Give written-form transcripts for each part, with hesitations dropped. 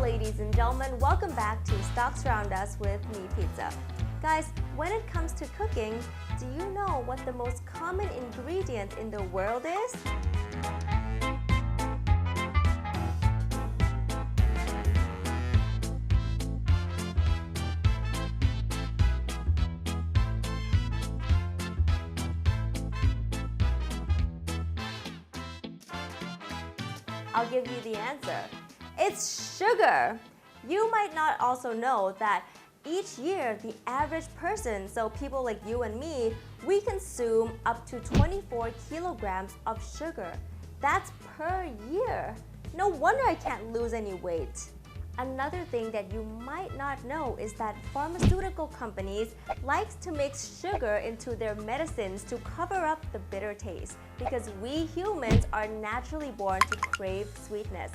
Ladies and gentlemen, welcome back to Stocks Around Us with Me Pizza. Guys, when it comes to cooking, do you know what the most common ingredient in the world is? I'll give you the answer. It's sugar! You might not also know that each year the average person, so people like you and me, we consume up to 24 kilograms of sugar. That's per year. No wonder I can't lose any weight. Another thing that you might not know is that pharmaceutical companies like to mix sugar into their medicines to cover up the bitter taste because we humans are naturally born to crave sweetness,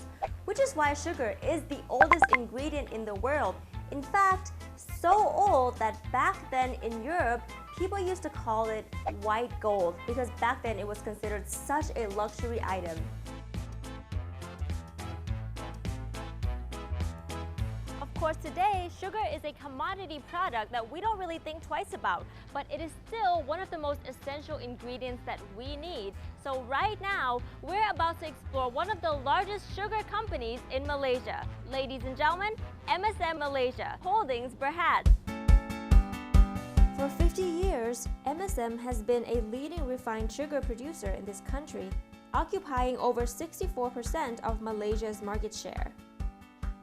which is why sugar is the oldest ingredient in the world. In fact, so old that back then in Europe, people used to call it white gold because back then it was considered such a luxury item. Of course, today, sugar is a commodity product that we don't really think twice about, but it is still one of the most essential ingredients that we need. So right now, we're about to explore one of the largest sugar companies in Malaysia. Ladies and gentlemen, MSM Malaysia Holdings Berhad. For 50 years, MSM has been a leading refined sugar producer in this country, occupying over 64% of Malaysia's market share.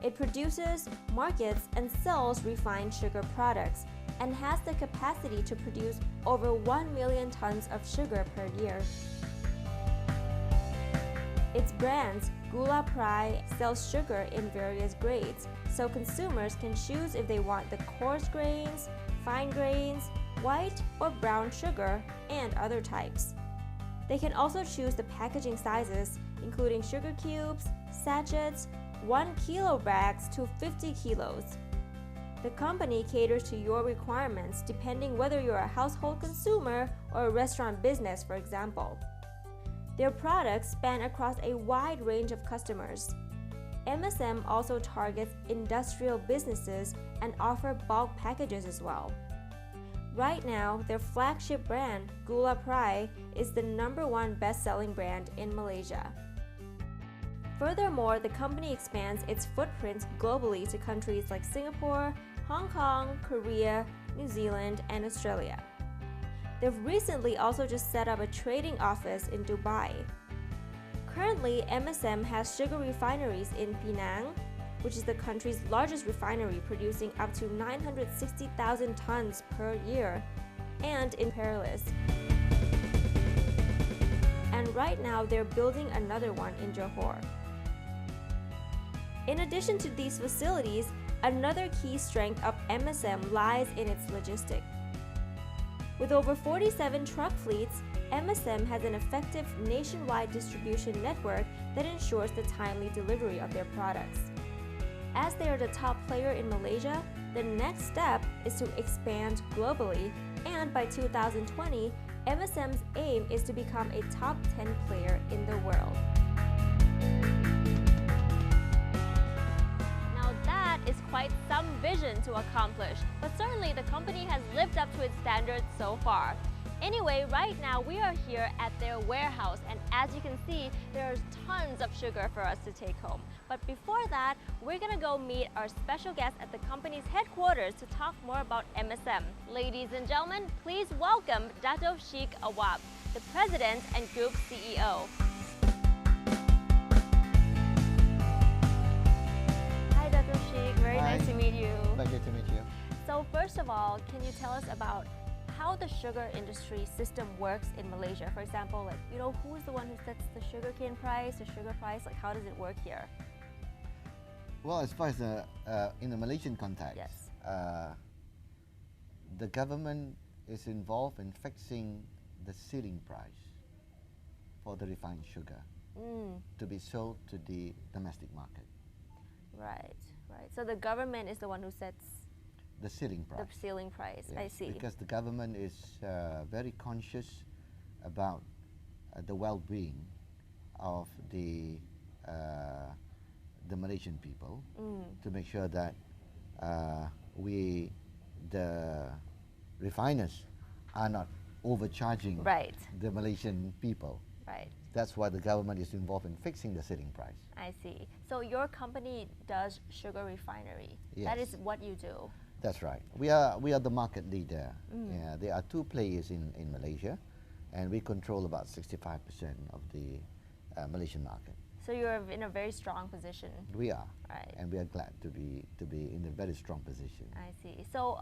It produces, markets, and sells refined sugar products and has the capacity to produce over 1 million tons of sugar per year. Its brands, Gula Prai, sells sugar in various grades, so consumers can choose if they want the coarse grains, fine grains, white or brown sugar, and other types. They can also choose the packaging sizes, including sugar cubes, sachets, 1 kilo bags to 50 kilos. The company caters to your requirements depending whether you're a household consumer or a restaurant business, for example. Their products span across a wide range of customers. MSM also targets industrial businesses and offer bulk packages as well. Right now, their flagship brand, Gula Prai, is the #1 best-selling brand in Malaysia. Furthermore, the company expands its footprint globally to countries like Singapore, Hong Kong, Korea, New Zealand, and Australia. They've recently also just set up a trading office in Dubai. Currently, MSM has sugar refineries in Penang, which is the country's largest refinery, producing up to 960,000 tons per year, and in Perlis. And right now, they're building another one in Johor. In addition to these facilities, another key strength of MSM lies in its logistics. With over 47 truck fleets, MSM has an effective nationwide distribution network that ensures the timely delivery of their products. As they are the top player in Malaysia, the next step is to expand globally, and by 2020, MSM's aim is to become a top 10 player in the world. Is quite some vision to accomplish, but certainly the company has lived up to its standards so far. Anyway, right now we are here at their warehouse, and as you can see, there's tons of sugar for us to take home. But before that, we're gonna go meet our special guest at the company's headquarters to talk more about MSM. Ladies and gentlemen, please welcome Dato Sheikh Awab, the President and Group CEO. Very Hi. nice to meet you. Pleasure to meet you. So first of all, can you tell us about how the sugar industry system works in Malaysia. For example, like, who's the one who sets the sugarcane price, the sugar price? Like, how does it work here? Well, as far as in the Malaysian context, Yes. The government is involved in fixing the ceiling price for the refined sugar to be sold to the domestic market. Right. So the government is the one who sets the ceiling price. The ceiling price. Yes, I see. because the government is very conscious about the well-being of the Malaysian people, to make sure that the refiners are not overcharging the Malaysian people. Right. That's why the government is involved in fixing the ceiling price. I see. So your company does sugar refinery. Yes. That is what you do. That's right. We are the market leader. Yeah, there are two players in Malaysia, and we control about 65% of the Malaysian market. So you're in a very strong position. We are, right? And we are glad to be in a very strong position. I see. So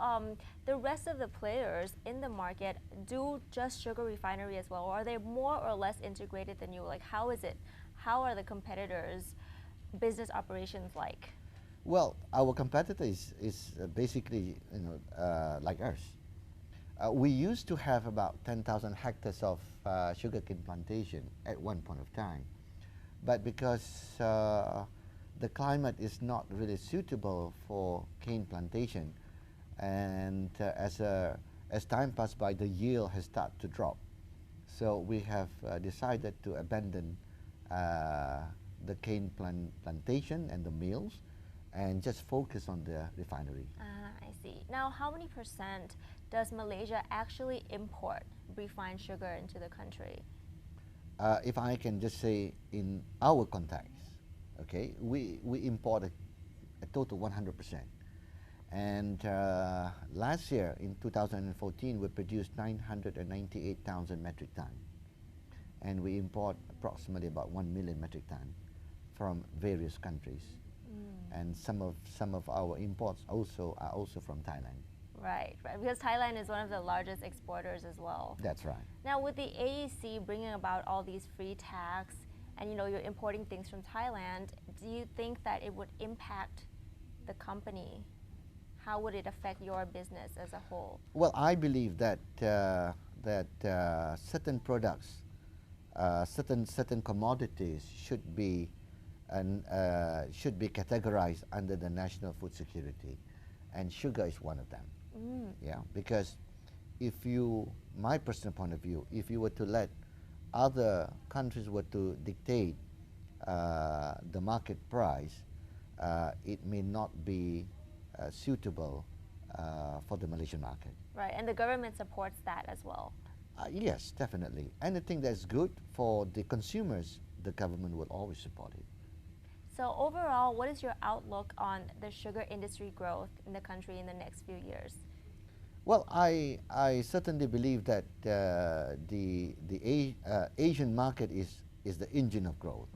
the rest of the players in the market do just sugar refinery as well, or are they more or less integrated than you? Like, how is it? How are the competitors' business operations like? Well, our competitor is basically like us. We used to have about 10,000 hectares of sugarcane plantation at one point of time. But because the climate is not really suitable for cane plantation, and as time passed by, the yield has started to drop. So we have decided to abandon the cane plantation and the mills, and just focus on the refinery. I see. Now, how many percent does Malaysia actually import refined sugar into the country? If I can just say, in our context, okay, we import a total 100%. And last year, in 2014, we produced 998,000 metric ton. And we import approximately about 1 million metric ton from various countries. And some of our imports are also from Thailand. Right, because Thailand is one of the largest exporters as well. That's right. Now, with the AEC bringing about all these free tax, and you're importing things from Thailand, do you think that it would impact the company? How would it affect your business as a whole? Well, I believe that certain products, certain commodities should be categorized under the national food security, and sugar is one of them. Yeah, because my personal point of view, if you were to let other countries were to dictate the market price, it may not be suitable for the Malaysian market. Right, and the government supports that as well. Yes, definitely. Anything that's good for the consumers, the government will always support it. So overall, what is your outlook on the sugar industry growth in the country in the next few years? Well, I certainly believe that the Asian market is the engine of growth.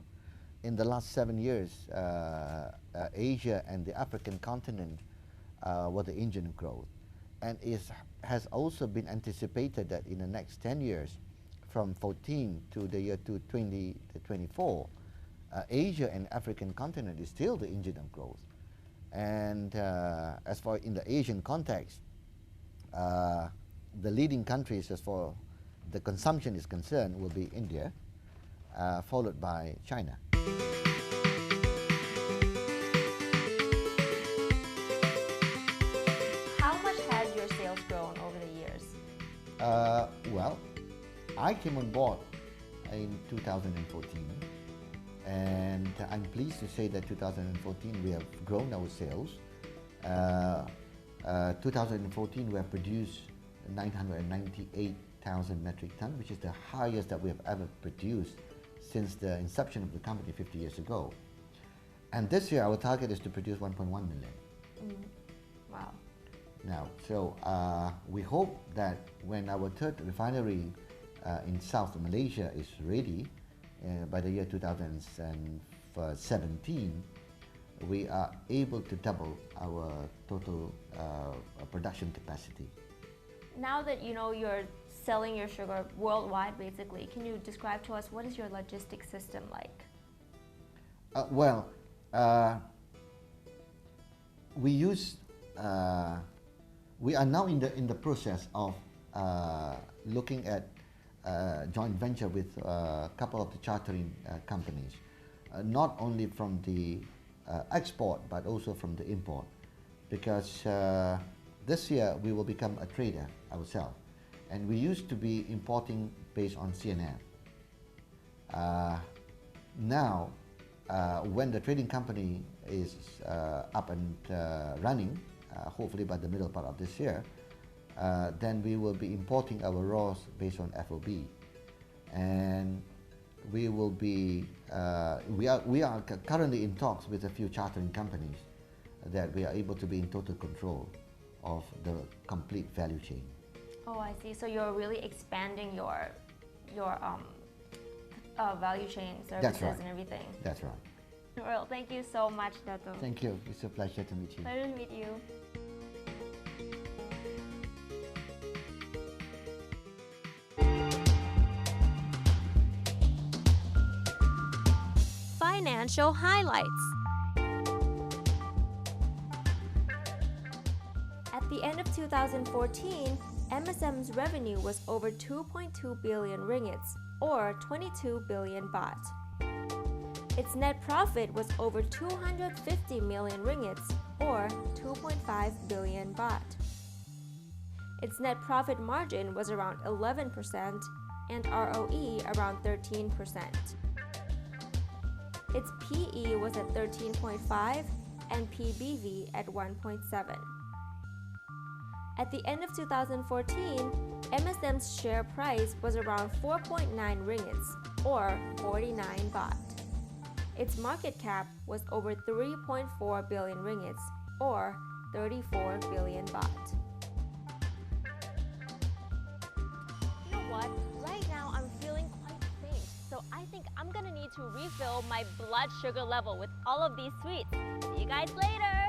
In the last 7 years, Asia and the African continent were the engine of growth, and has also been anticipated that in the next 10 years, from 14 to the year 2024, Asia and African continent is still the engine of growth. And as far in the Asian context, the leading countries as far the consumption is concerned will be India, followed by China. How much has your sales grown over the years? Well, I came on board in 2014, and I'm pleased to say that 2014 we have grown our sales. 2014 we have produced 998,000 metric ton, which is the highest that we have ever produced since the inception of the company 50 years ago. And this year our target is to produce 1.1 million. Wow. Now, so we hope that when our third refinery in South Malaysia is ready by the year 2017, we are able to double our total production capacity. now that you know you're selling your sugar worldwide, basically, can you describe to us what is your logistics system like? Well, we use. We are now in the process of looking at joint venture with a couple of the chartering companies, not only from the export but also from the import, because this year we will become a trader ourselves, and we used to be importing based on CNF. Now, when the trading company is up and running, hopefully by the middle part of this year, then we will be importing our raws based on FOB, and we will be we are currently in talks with a few chartering companies that we are able to be in total control of the complete value chain. Oh, I see. So you're really expanding your value chain services and everything. That's right. Well, thank you so much, Dato. Thank you. It's a pleasure to meet you. Pleasure to meet you. Financial highlights. At the end of 2014, MSM's revenue was over 2.2 billion ringgits, or 22 billion baht. Its net profit was over 250 million ringgits, or 2.5 billion baht. Its net profit margin was around 11% and ROE around 13%. Its PE was at 13.5 and PBV at 1.7. At the end of 2014, MSM's share price was around 4.9 ringgits, or 49 baht. Its market cap was over 3.4 billion ringgits, or 34 billion baht. You know what? Right now I'm feeling quite faint, so I think I'm gonna need to refill my blood sugar level with all of these sweets. See you guys later!